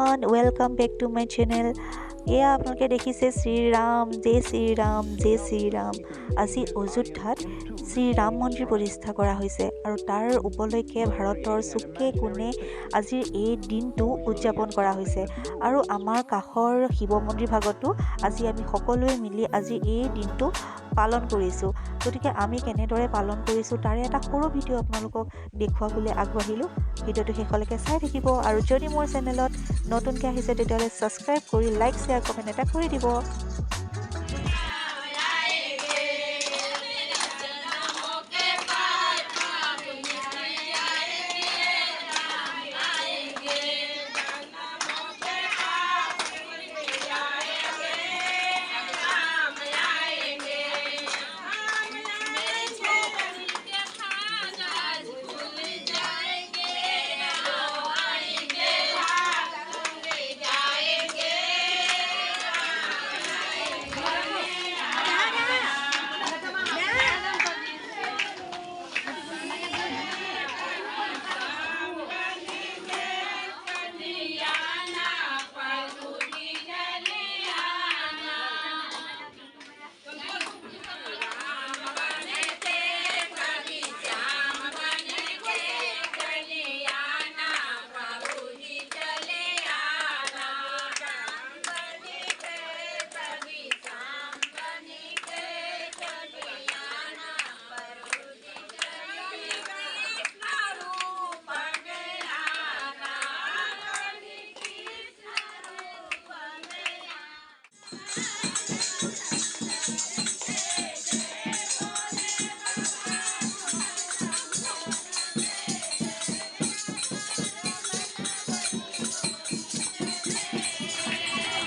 Everyone welcome back to my channel. এয়া আপোনালোকে দেখিছে শ্ৰীৰাম জয় শ্ৰীৰাম। আজি অযোধ্যাত শ্ৰীৰাম মন্দিৰ প্ৰতিষ্ঠা কৰা হৈছে আৰু তাৰ উপলক্ষে ভাৰতৰ চুকে কোণে আজিৰ এই দিনটো উদযাপন কৰা হৈছে। আৰু আমাৰ কাষৰ শিৱ মন্দিৰ ভাগতো আজি আমি সকলোৱে মিলি আজি এই দিনটো পালন কৰিছোঁ। গতিকে আমি কেনেদৰে পালন কৰিছোঁ তাৰে এটা সৰু ভিডিঅ' আপোনালোকক দেখুৱাবলৈ আগবাঢ়িলোঁ। ভিডিঅ'টো শেষলৈকে চাই থাকিব আৰু যদি মোৰ চেনেলত নতুনকৈ আহিছে তেতিয়াহ'লে ছাবস্ক্ৰাইব কৰি লাইক শ্বেয়াৰ কমেণ্ট এটা কৰি দিব।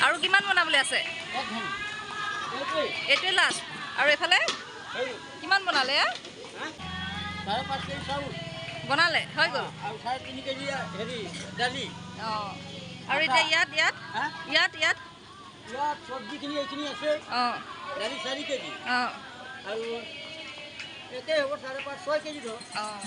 আৰু কিমান বনাবলৈ আছে? এইটোৱে লাষ্ট। আৰু এইফালে কিমান বনালে? বনালে হৈ গ'ল। অঁ আৰু এতিয়া ইয়াত চব্জিখিনি এইখিনি আছে। অঁ দালি 4 কেজি অঁ আৰু একে হ'ব 5.5 6 কেজি ধৰ। অঁ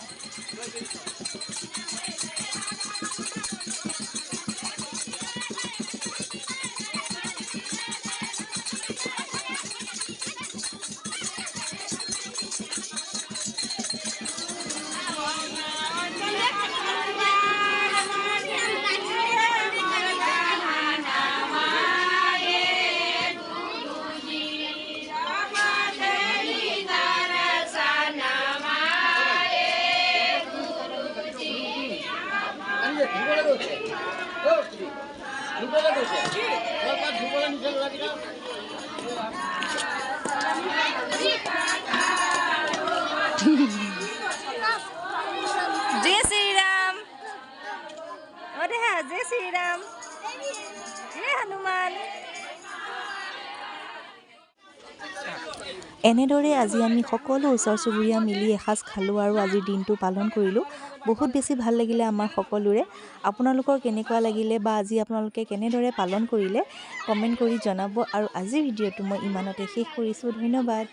জয় শ্ৰীৰাম। অঁ দেহা জয় শ্ৰীৰাম, জয় হনুমান। এনেদৰে আজি আমি সকলো ওচৰ চুবুৰীয়া মিলি এসাঁজ খালোঁ আৰু আজিৰ দিনটো পালন কৰিলোঁ। বহুত বেছি ভাল লাগিলে আমাৰ সকলোৰে। আপোনালোকৰ কেনেকুৱা লাগিলে বা আজি আপোনালোকে কেনেদৰে পালন কৰিলে কমেণ্ট কৰি জনাব। আৰু আজিৰ ভিডিঅ'টো মই ইমানতে শেষ কৰিছোঁ। ধন্যবাদ।